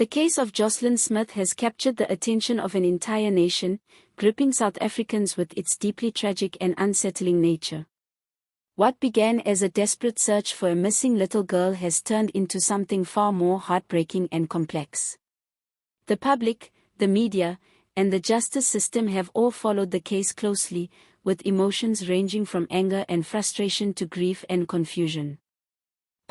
The case of Joslin Smith has captured the attention of an entire nation, gripping South Africans with its deeply tragic and unsettling nature. What began as a desperate search for a missing little girl has turned into something far more heartbreaking and complex. The public, the media, and the justice system have all followed the case closely, with emotions ranging from anger and frustration to grief and confusion.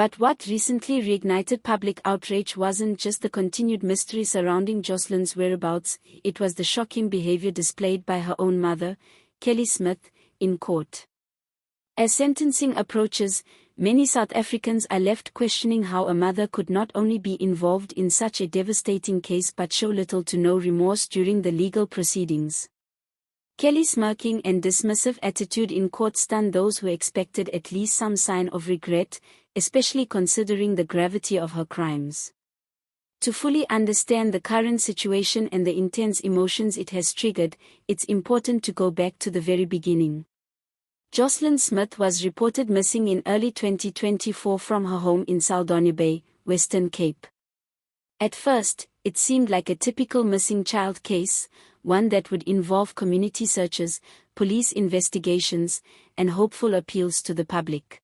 But what recently reignited public outrage wasn't just the continued mystery surrounding Joslin's whereabouts, it was the shocking behavior displayed by her own mother, Kelly Smith, in court. As sentencing approaches, many South Africans are left questioning how a mother could not only be involved in such a devastating case but show little to no remorse during the legal proceedings. Kelly's smirking and dismissive attitude in court stunned those who expected at least some sign of regret, especially considering the gravity of her crimes. To fully understand the current situation and the intense emotions it has triggered, it's important to go back to the very beginning. Joslin Smith was reported missing in early 2024 from her home in Saldanha Bay, Western Cape. At first, it seemed like a typical missing child case, one that would involve community searches, police investigations, and hopeful appeals to the public.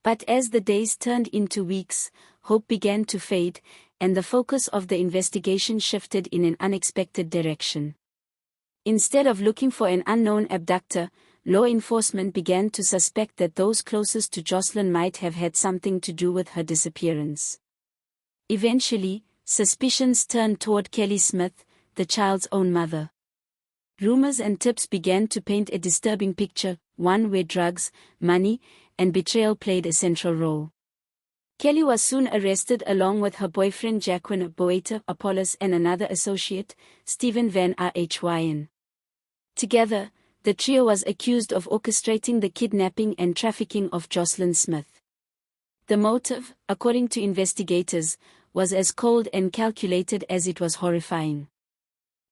But as the days turned into weeks, hope began to fade, and the focus of the investigation shifted in an unexpected direction. Instead of looking for an unknown abductor, law enforcement began to suspect that those closest to Joslin might have had something to do with her disappearance. Eventually, suspicions turned toward Kelly Smith, the child's own mother. Rumors and tips began to paint a disturbing picture, one where drugs, money, and betrayal played a central role. Kelly was soon arrested along with her boyfriend Jacquin, Boeta, Apollis, and another associate, Stephen van Rhyn. Together, the trio was accused of orchestrating the kidnapping and trafficking of Joslin Smith. The motive, according to investigators, was as cold and calculated as it was horrifying.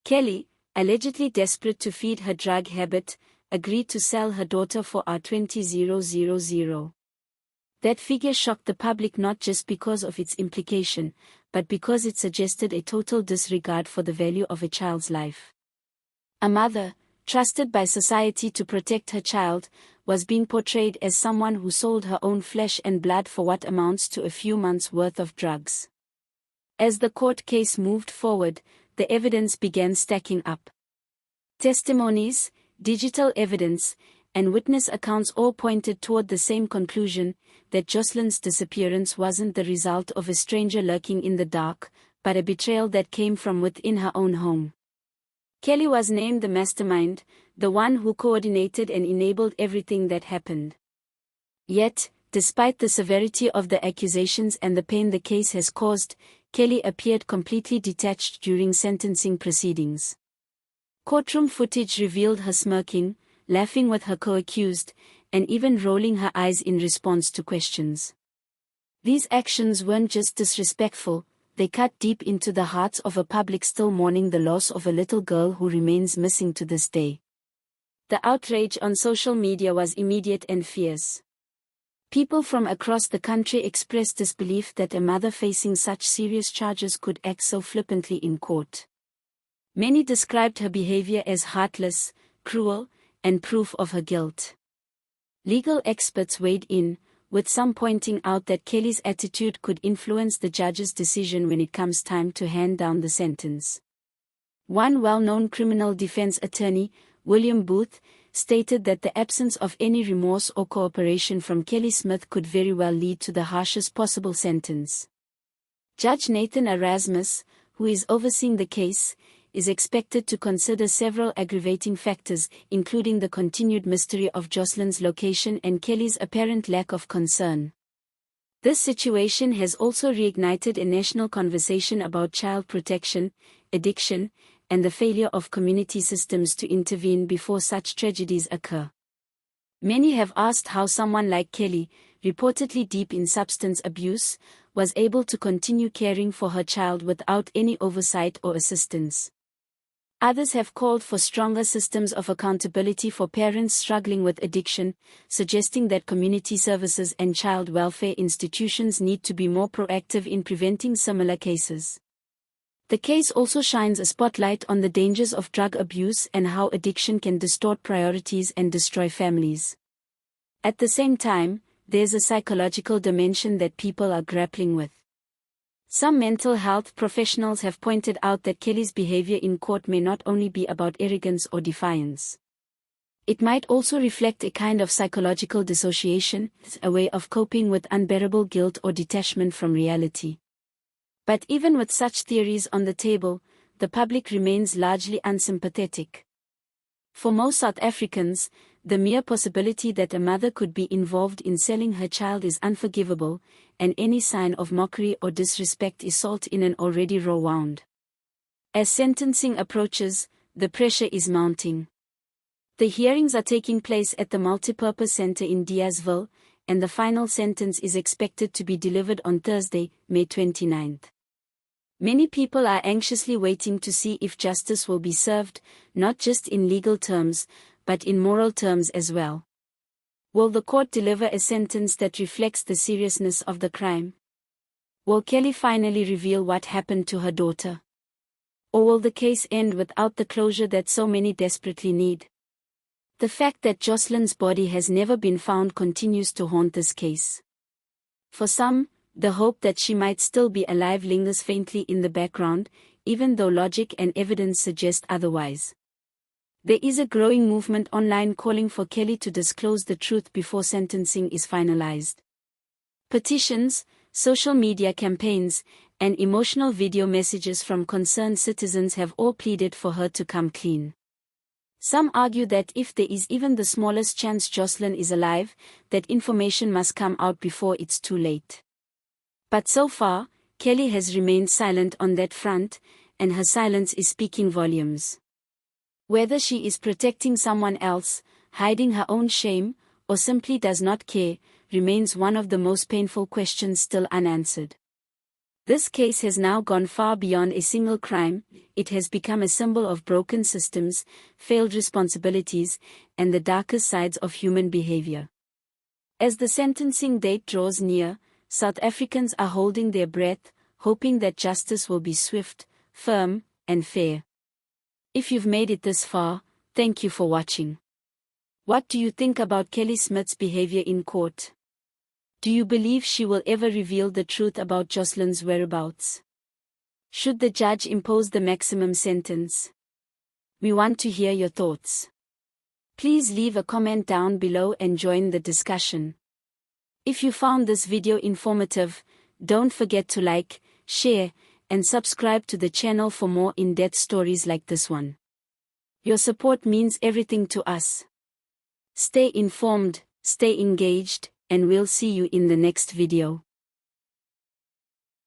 Kelly, allegedly desperate to feed her drug habit, agreed to sell her daughter for R20,000. That figure shocked the public not just because of its implication, but because it suggested a total disregard for the value of a child's life. A mother, trusted by society to protect her child, was being portrayed as someone who sold her own flesh and blood for what amounts to a few months' worth of drugs. As the court case moved forward, the evidence began stacking up. Testimonies, digital evidence, and witness accounts all pointed toward the same conclusion, that Joslin's disappearance wasn't the result of a stranger lurking in the dark, but a betrayal that came from within her own home. Kelly was named the mastermind, the one who coordinated and enabled everything that happened. Yet, despite the severity of the accusations and the pain the case has caused, Kelly appeared completely detached during sentencing proceedings. Courtroom footage revealed her smirking, laughing with her co-accused, and even rolling her eyes in response to questions. These actions weren't just disrespectful, they cut deep into the hearts of a public still mourning the loss of a little girl who remains missing to this day. The outrage on social media was immediate and fierce. People from across the country expressed disbelief that a mother facing such serious charges could act so flippantly in court. Many described her behavior as heartless, cruel, and proof of her guilt. Legal experts weighed in, with some pointing out that Kelly's attitude could influence the judge's decision when it comes time to hand down the sentence. One well-known criminal defense attorney, William Booth, stated that the absence of any remorse or cooperation from Kelly Smith could very well lead to the harshest possible sentence. Judge Nathan Erasmus, who is overseeing the case, is expected to consider several aggravating factors, including the continued mystery of Joslin's location and Kelly's apparent lack of concern. This situation has also reignited a national conversation about child protection, addiction, and the failure of community systems to intervene before such tragedies occur. Many have asked how someone like Kelly, reportedly deep in substance abuse, was able to continue caring for her child without any oversight or assistance. Others have called for stronger systems of accountability for parents struggling with addiction, suggesting that community services and child welfare institutions need to be more proactive in preventing similar cases. The case also shines a spotlight on the dangers of drug abuse and how addiction can distort priorities and destroy families. At the same time, there's a psychological dimension that people are grappling with. Some mental health professionals have pointed out that Kelly's behavior in court may not only be about arrogance or defiance. It might also reflect a kind of psychological dissociation, a way of coping with unbearable guilt or detachment from reality. But even with such theories on the table, the public remains largely unsympathetic. For most South Africans, the mere possibility that a mother could be involved in selling her child is unforgivable, and any sign of mockery or disrespect is salt in an already raw wound. As sentencing approaches, the pressure is mounting. The hearings are taking place at the Multipurpose Center in Diazville, and the final sentence is expected to be delivered on Thursday, May 29th. Many people are anxiously waiting to see if justice will be served, not just in legal terms, but in moral terms as well. Will the court deliver a sentence that reflects the seriousness of the crime? Will Kelly finally reveal what happened to her daughter? Or will the case end without the closure that so many desperately need? The fact that Joslin's body has never been found continues to haunt this case. For some, the hope that she might still be alive lingers faintly in the background, even though logic and evidence suggest otherwise. There is a growing movement online calling for Kelly to disclose the truth before sentencing is finalized. Petitions, social media campaigns, and emotional video messages from concerned citizens have all pleaded for her to come clean. Some argue that if there is even the smallest chance Joslin is alive, that information must come out before it's too late. But so far, Kelly has remained silent on that front, and her silence is speaking volumes. Whether she is protecting someone else, hiding her own shame, or simply does not care, remains one of the most painful questions still unanswered. This case has now gone far beyond a single crime. It has become a symbol of broken systems, failed responsibilities, and the darkest sides of human behavior. As the sentencing date draws near, South Africans are holding their breath, hoping that justice will be swift, firm, and fair. If you've made it this far, thank you for watching. What do you think about Kelly Smith's behavior in court? Do you believe she will ever reveal the truth about Joslin's whereabouts? Should the judge impose the maximum sentence? We want to hear your thoughts. Please leave a comment down below and join the discussion. If you found this video informative, don't forget to like, share, and subscribe to the channel for more in-depth stories like this one. Your support means everything to us. Stay informed, stay engaged, and we'll see you in the next video.